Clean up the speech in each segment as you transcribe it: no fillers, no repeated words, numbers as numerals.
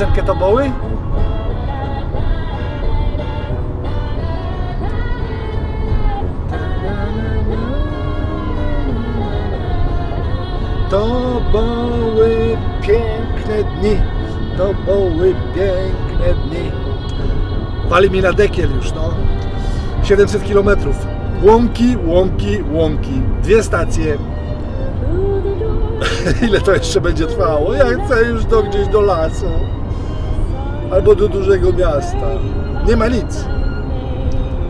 piosenkę to Bowie? To były piękne dni, to były piękne dni. Wali mi na dekiel już, no. 700 km. Łąki, łąki, łąki. 2 stacje. Ile to jeszcze będzie trwało? Ja chcę już gdzieś do lasu. Albo do dużego miasta. Nie ma nic.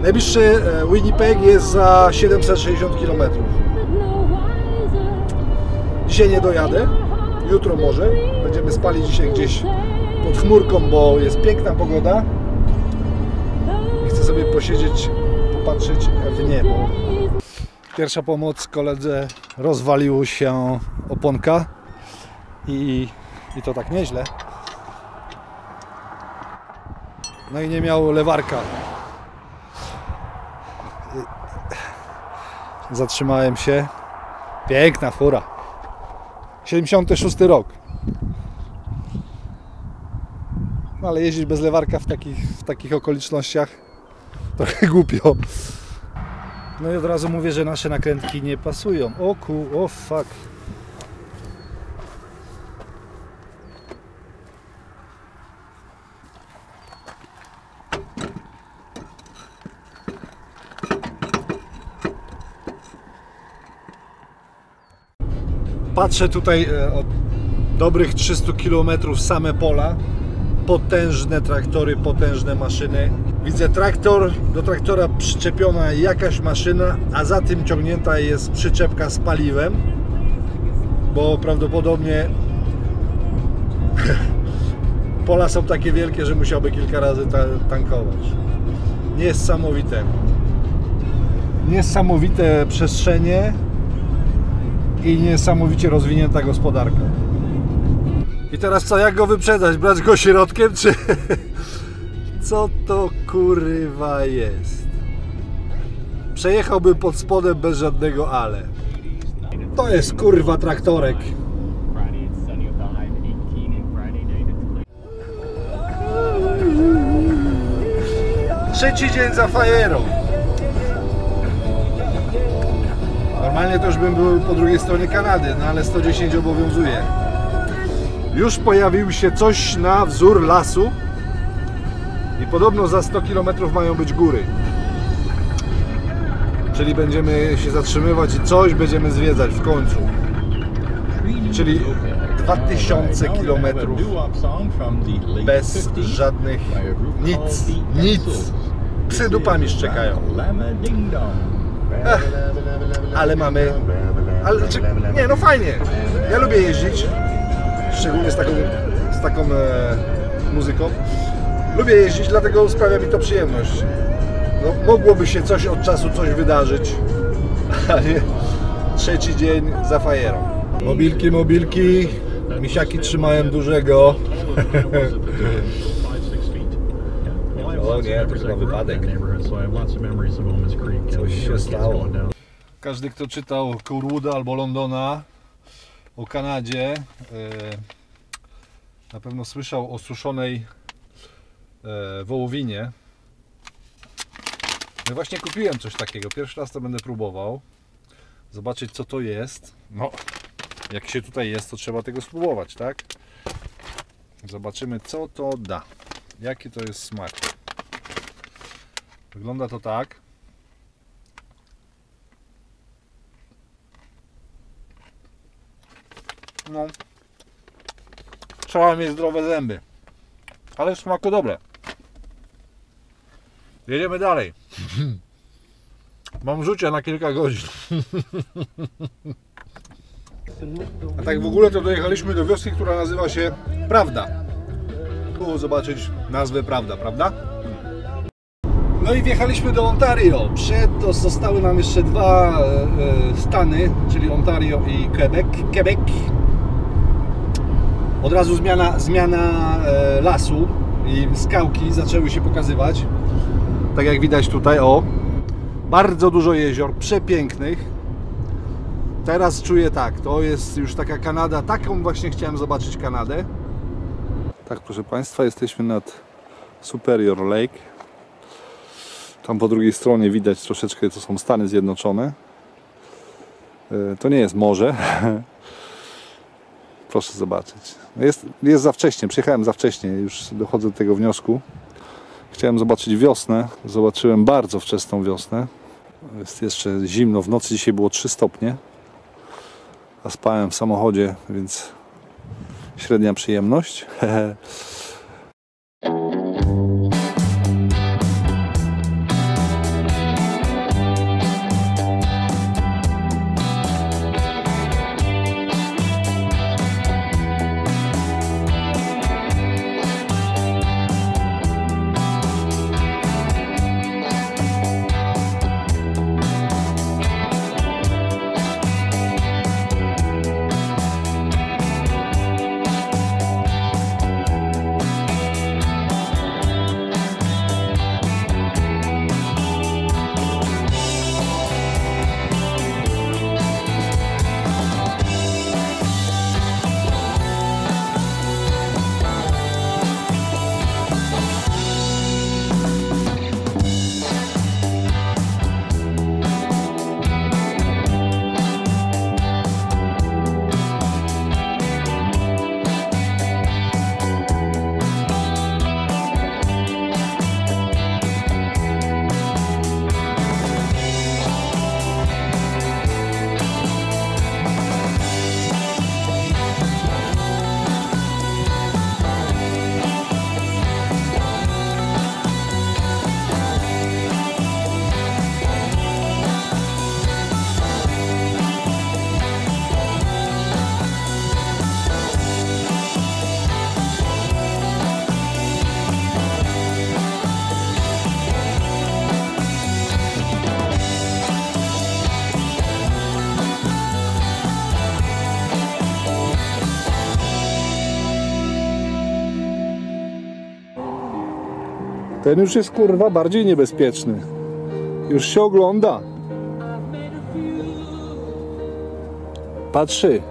Najbliższy Winnipeg jest za 760 km. Dzisiaj nie dojadę. Jutro może. Będziemy spali dzisiaj gdzieś pod chmurką, bo jest piękna pogoda. I chcę sobie posiedzieć, popatrzeć w niebo. Pierwsza pomoc, koledze rozwaliło się oponka i to tak nieźle. No i nie miał lewarka. Zatrzymałem się. Piękna fura. 76 rok. No ale jeździć bez lewarka w takich okolicznościach trochę głupio. No i od razu mówię, że nasze nakrętki nie pasują. O fuck. Patrzę tutaj od dobrych 300 km same pola. Potężne traktory, potężne maszyny. Widzę traktor, do traktora przyczepiona jakaś maszyna, a za tym ciągnięta jest przyczepka z paliwem, bo prawdopodobnie pola są takie wielkie, że musiałby kilka razy tankować. Niesamowite. Niesamowite przestrzenie i niesamowicie rozwinięta gospodarka. I teraz co, jak go wyprzedzać? Brać go środkiem, czy... Co to kurwa jest? Przejechałbym pod spodem bez żadnego ale. To jest kurwa traktorek. Trzeci dzień za fajerą. Normalnie to już bym był po drugiej stronie Kanady, no ale 110 obowiązuje. Już pojawił się coś na wzór lasu i podobno za 100 km mają być góry. Czyli będziemy się zatrzymywać i coś będziemy zwiedzać w końcu. Czyli 2000 km bez żadnych nic. Psy dupami szczekają. Ale mamy... nie no fajnie. Ja lubię jeździć. Szczególnie z taką muzyką. Lubię jeździć, dlatego sprawia mi to przyjemność. No, mogłoby się coś od czasu wydarzyć, ale trzeci dzień za fajerą. Mobilki, misiaki trzymałem dużego. O nie, to chyba wypadek. Coś się stało. Każdy, kto czytał Curwooda albo Londona o Kanadzie, na pewno słyszał o suszonej wołowinie. No właśnie kupiłem coś takiego. Pierwszy raz to będę próbował. Zobaczyć, co to jest. No, jak się tutaj jest, to trzeba tego spróbować, tak? Zobaczymy, co to da. Jaki to jest smak. Wygląda to tak. No, trzeba mieć zdrowe zęby, ale w smaku dobre. Jedziemy dalej. Mam rzucie na kilka godzin. A tak w ogóle to dojechaliśmy do wioski, która nazywa się Prawda. Tu zobaczyć nazwę Prawda, prawda? No i wjechaliśmy do Ontario. Przed to zostały nam jeszcze dwa stany, czyli Ontario i Quebec. Od razu zmiana lasu i skałki zaczęły się pokazywać. Tak jak widać tutaj, o, bardzo dużo jezior, przepięknych. Teraz czuję tak, to jest już taka Kanada, taką właśnie chciałem zobaczyć Kanadę. Tak, proszę Państwa, jesteśmy nad Superior Lake. Tam po drugiej stronie widać troszeczkę, to są Stany Zjednoczone. To nie jest morze. Proszę zobaczyć. Jest za wcześnie, przyjechałem za wcześnie, już dochodzę do tego wniosku. Chciałem zobaczyć wiosnę. Zobaczyłem bardzo wczesną wiosnę. Jest jeszcze zimno, w nocy dzisiaj było 3 stopnie. A spałem w samochodzie, więc średnia przyjemność. Ten już jest kurwa bardziej niebezpieczny. Już się ogląda. Patrzy.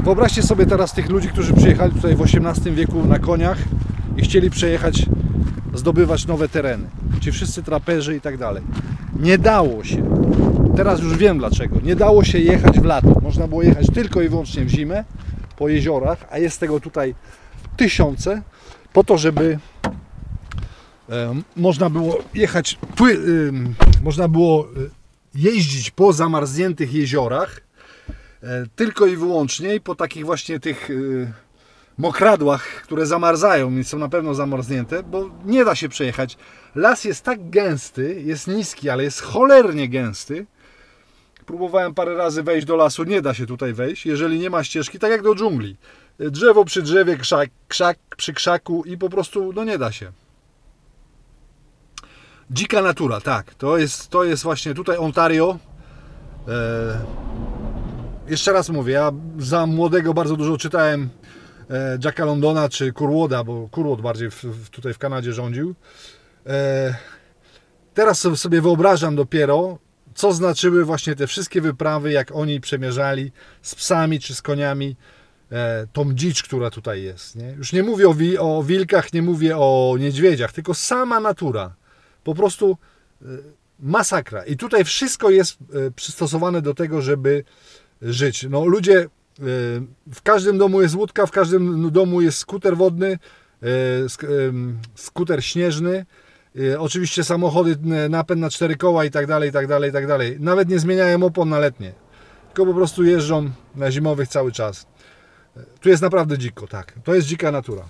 Wyobraźcie sobie teraz tych ludzi, którzy przyjechali tutaj w XVIII wieku na koniach i chcieli przejechać, zdobywać nowe tereny. Ci wszyscy traperzy i tak dalej. Nie dało się. Teraz już wiem dlaczego. Nie dało się jechać w lato. Można było jechać tylko i wyłącznie w zimę po jeziorach, a jest tego tutaj tysiące, po to, żeby można było jechać, można było jeździć po zamarzniętych jeziorach tylko i wyłącznie i po takich właśnie tych mokradłach, które zamarzają, więc są na pewno zamarznięte, bo nie da się przejechać. Las jest tak gęsty, jest niski, ale jest cholernie gęsty. Próbowałem parę razy wejść do lasu, nie da się tutaj wejść, jeżeli nie ma ścieżki, tak jak do dżungli. Drzewo przy drzewie, krzak przy krzaku i po prostu no nie da się. Dzika natura, tak. To jest właśnie tutaj Ontario. Jeszcze raz mówię, ja za młodego bardzo dużo czytałem Jacka Londona czy Curwoda, bo Curwod bardziej tutaj w Kanadzie rządził. Teraz sobie wyobrażam dopiero, co znaczyły właśnie te wszystkie wyprawy, jak oni przemierzali z psami czy z koniami tą dzicz, która tutaj jest. Nie? Już nie mówię o wilkach, nie mówię o niedźwiedziach, tylko sama natura. Po prostu masakra. I tutaj wszystko jest przystosowane do tego, żeby żyć. No, ludzie, w każdym domu jest łódka, w każdym domu jest skuter wodny, skuter śnieżny, oczywiście samochody, napęd na 4 koła i tak dalej, i tak dalej, i tak dalej. Nawet nie zmieniają opon na letnie, tylko po prostu jeżdżą na zimowych cały czas. Tu jest naprawdę dziko, tak. To jest dzika natura.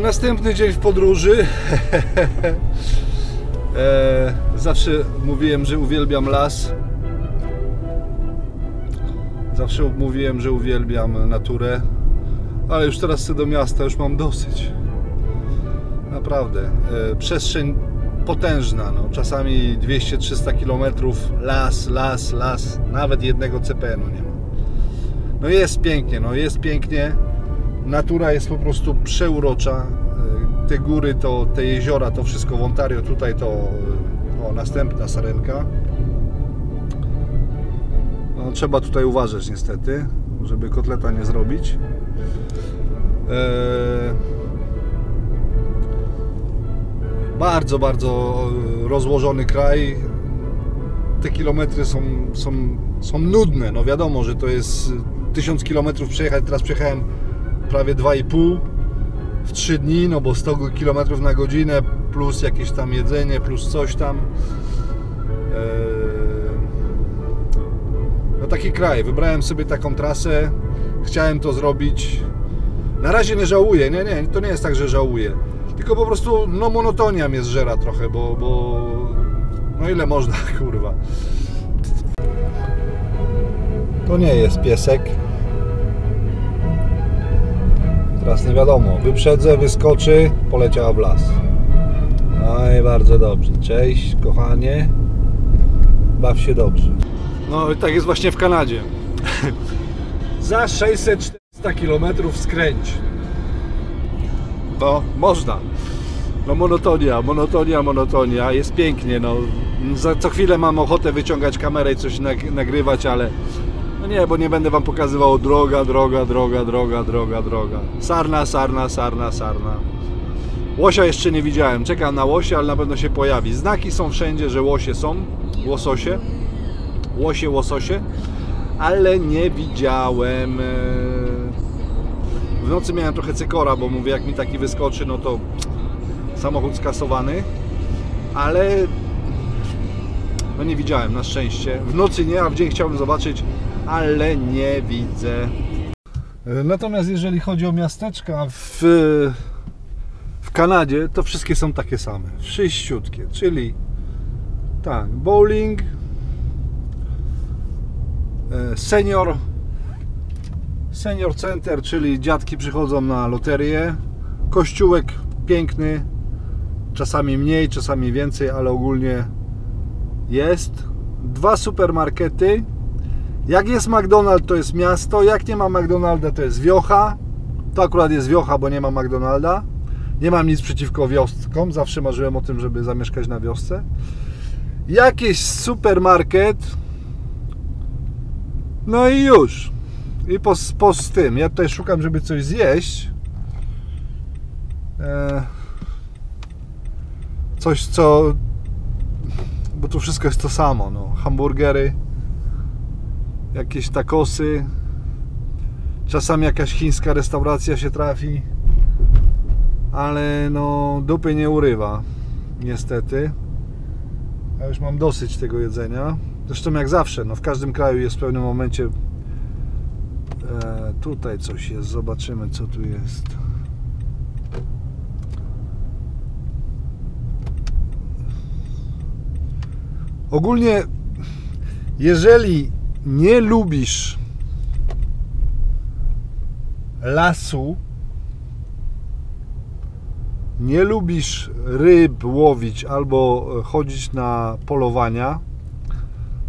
Następny dzień w podróży. Zawsze mówiłem, że uwielbiam las. Zawsze mówiłem, że uwielbiam naturę. Ale już teraz chcę do miasta, już mam dosyć. Naprawdę. Przestrzeń potężna. No. Czasami 200-300 km. Las. Nawet jednego CPN-u nie ma. No jest pięknie, Natura jest po prostu przeurocza. Te góry, te jeziora, to wszystko w Ontario, tutaj to następna sarenka. No, trzeba tutaj uważać niestety, żeby kotleta nie zrobić. Bardzo rozłożony kraj. Te kilometry są nudne. No wiadomo, że to jest 1000 km przejechać. Teraz przejechałem prawie 2,5 w 3 dni, no bo 100 km na godzinę plus jakieś tam jedzenie, plus coś tam. No taki kraj. Wybrałem sobie taką trasę. Chciałem to zrobić. Na razie nie żałuję. Nie, to nie jest tak, że żałuję. Tylko po prostu monotonia mnie zżera trochę, bo no ile można, kurwa. To nie jest piesek. Teraz nie wiadomo. Wyprzedzę, wyskoczy, poleciała w las. No i bardzo dobrze. Cześć, kochanie. Baw się dobrze. No i tak jest właśnie w Kanadzie. Za 600-400 km skręć. No, można. No monotonia. Jest pięknie, no. Co chwilę mam ochotę wyciągać kamerę i coś nagrywać, ale no nie, bo nie będę wam pokazywał droga. Sarna. Łosia jeszcze nie widziałem. Czekam na łosia, ale na pewno się pojawi. Znaki są wszędzie, że łosie są. Łososie. Ale nie widziałem. W nocy miałem trochę cykora, bo mówię, jak mi taki wyskoczy, no to samochód skasowany. Ale no nie widziałem, na szczęście. W nocy nie, a w dzień chciałbym zobaczyć, ale nie widzę. Natomiast jeżeli chodzi o miasteczka w Kanadzie, to wszystkie są takie same. Wszyściutkie, czyli tak, bowling, senior center, czyli dziadki przychodzą na loterię, kościółek piękny, czasami mniej, czasami więcej, ale ogólnie jest. 2 supermarkety. Jak jest McDonald's, to jest miasto. Jak nie ma McDonalda, to jest wiocha. To akurat jest wiocha, bo nie ma McDonalda. Nie mam nic przeciwko wioskom. Zawsze marzyłem o tym, żeby zamieszkać na wiosce. Jakiś supermarket. No i już. I po z tym. Ja tutaj szukam, żeby coś zjeść. Coś, co... Bo tu wszystko jest to samo. No. Hamburgery. Jakieś tacosy. Czasami jakaś chińska restauracja się trafi. Ale no dupy nie urywa. Niestety. Ja już mam dosyć tego jedzenia. Zresztą jak zawsze. No, w każdym kraju jest w pewnym momencie... tutaj coś jest. Zobaczymy, co tu jest. Ogólnie, jeżeli nie lubisz lasu, nie lubisz ryb łowić albo chodzić na polowania,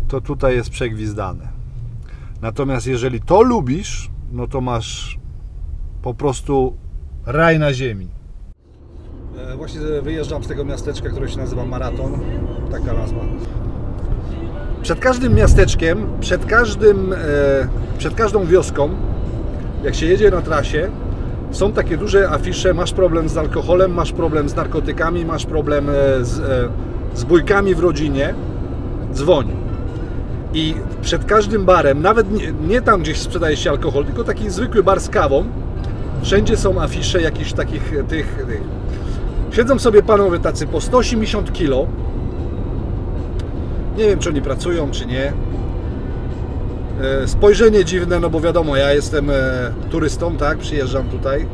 to tutaj jest przegwizdane. Natomiast jeżeli to lubisz, no to masz po prostu raj na ziemi. Właśnie wyjeżdżam z tego miasteczka, które się nazywa Maraton. Taka nazwa. Przed każdym miasteczkiem, przed każdą wioską, jak się jedzie na trasie, są takie duże afisze: masz problem z alkoholem, masz problem z narkotykami, masz problem z bójkami w rodzinie, dzwoń. I przed każdym barem, nawet nie tam, gdzieś sprzedaje się alkohol, tylko taki zwykły bar z kawą, wszędzie są afisze jakichś takich tych. Siedzą sobie panowie tacy po 180 kg. Nie wiem, czy oni pracują, czy nie. Spojrzenie dziwne, no bo wiadomo, ja jestem turystą, tak, przyjeżdżam tutaj.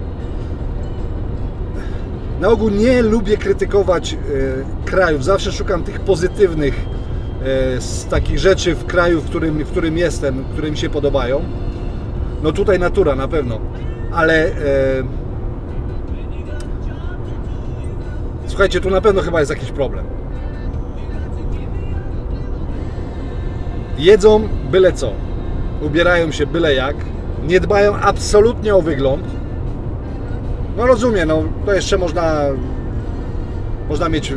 Na ogół nie lubię krytykować krajów, zawsze szukam tych pozytywnych z takich rzeczy w kraju, w którym jestem, które mi się podobają. No tutaj natura na pewno, ale słuchajcie, tu na pewno chyba jest jakiś problem. Jedzą byle co, ubierają się byle jak, nie dbają absolutnie o wygląd. No rozumiem, no to jeszcze można mieć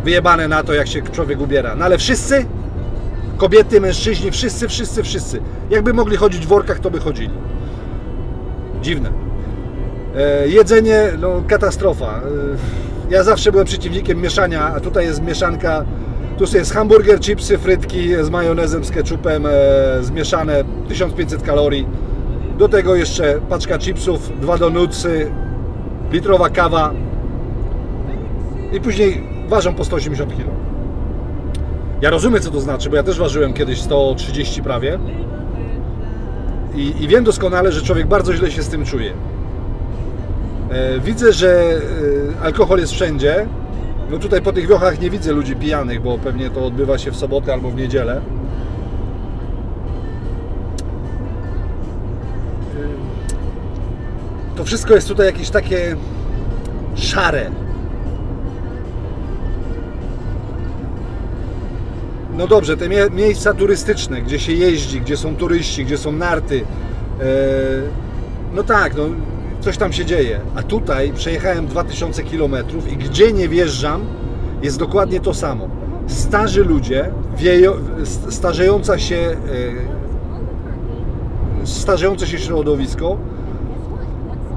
wyjebane na to, jak się człowiek ubiera. No ale wszyscy, kobiety, mężczyźni, wszyscy. Jakby mogli chodzić w workach, to by chodzili. Dziwne. Jedzenie, no katastrofa. Ja zawsze byłem przeciwnikiem mieszania, a tutaj jest mieszanka. Tu jest hamburger, chipsy, frytki z majonezem, z ketchupem, zmieszane, 1500 kalorii. Do tego jeszcze paczka chipsów, 2 donutsy, litrowa kawa i później ważą po 180 kg. Ja rozumiem, co to znaczy, bo ja też ważyłem kiedyś 130 prawie i wiem doskonale, że człowiek bardzo źle się z tym czuje. Widzę, że alkohol jest wszędzie. No tutaj po tych wiochach nie widzę ludzi pijanych, bo pewnie to odbywa się w sobotę albo w niedzielę. To wszystko jest tutaj jakieś takie szare. No dobrze, te miejsca turystyczne, gdzie się jeździ, gdzie są turyści, gdzie są narty. No tak, no coś tam się dzieje. A tutaj przejechałem 2000 km i gdzie nie wjeżdżam, jest dokładnie to samo. Starzy ludzie, starzejące się środowisko,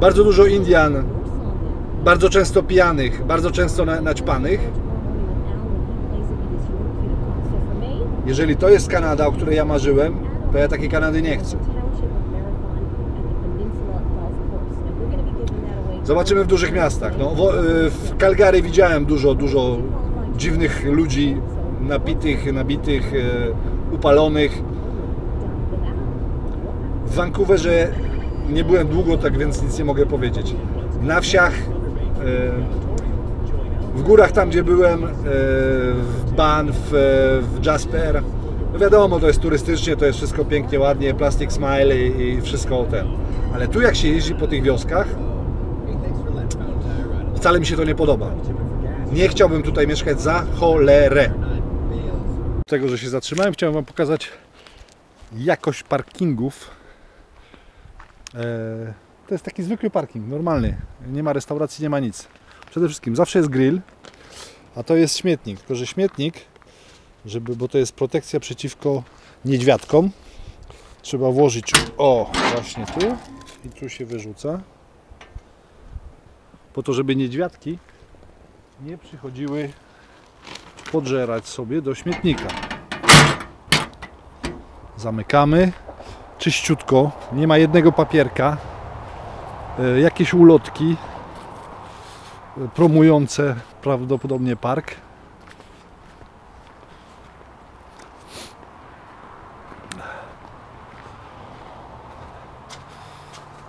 bardzo dużo Indian, bardzo często pijanych, bardzo często naćpanych. Jeżeli to jest Kanada, o której ja marzyłem, to ja takiej Kanady nie chcę. Zobaczymy w dużych miastach. No, w Calgary widziałem dużo dziwnych ludzi, nabitych, upalonych. W Vancouverze nie byłem długo, tak więc nic nie mogę powiedzieć. Na wsiach, w górach tam, gdzie byłem, w Banff, w Jasper, no wiadomo, to jest turystycznie, to jest wszystko pięknie, ładnie, Plastic Smile i wszystko ten. Ale tu jak się jeździ po tych wioskach, wcale mi się to nie podoba. Nie chciałbym tutaj mieszkać za cholerę. Tego, że się zatrzymałem, chciałem Wam pokazać jakość parkingów. To jest taki zwykły parking, normalny. Nie ma restauracji, nie ma nic. Przede wszystkim zawsze jest grill, a to jest śmietnik. Tylko że śmietnik, bo to jest protekcja przeciwko niedźwiadkom, trzeba włożyć, o, właśnie tu i tu się wyrzuca, po to, żeby niedźwiadki nie przychodziły podżerać sobie do śmietnika. Zamykamy czyściutko, nie ma jednego papierka, jakieś ulotki promujące prawdopodobnie park.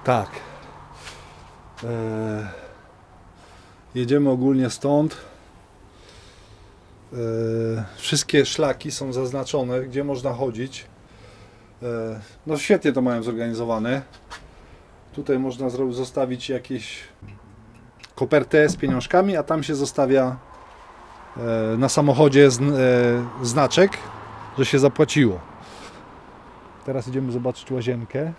Tak. Jedziemy ogólnie stąd. Wszystkie szlaki są zaznaczone, gdzie można chodzić. No świetnie to mają zorganizowane. Tutaj można zostawić jakieś kopertę z pieniążkami, a tam się zostawia na samochodzie znaczek, że się zapłaciło. Teraz idziemy zobaczyć łazienkę.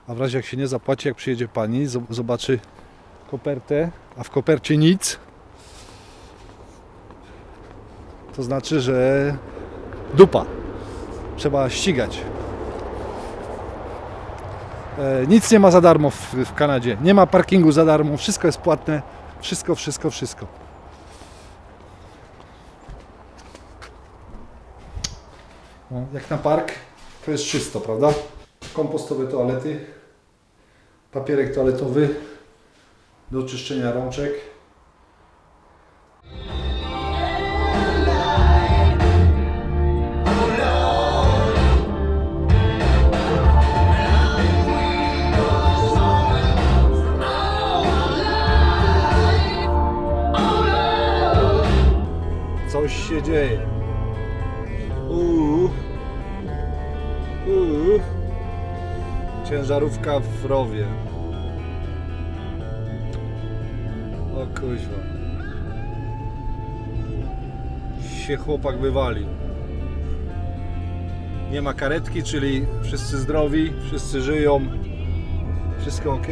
A w razie jak się nie zapłaci, jak przyjedzie pani, zobaczy kopertę, a w kopercie nic, to znaczy, że dupa. Trzeba ścigać. Nic nie ma za darmo w Kanadzie. Nie ma parkingu za darmo. Wszystko jest płatne. Wszystko. No, jak na park, to jest czysto, prawda? Kompostowe toalety. Papierek toaletowy do czyszczenia rączek. się dzieje? Ciężarówka w rowie. O kuźwa. Się chłopak wywalił. Nie ma karetki, czyli wszyscy zdrowi, wszyscy żyją. Wszystko ok.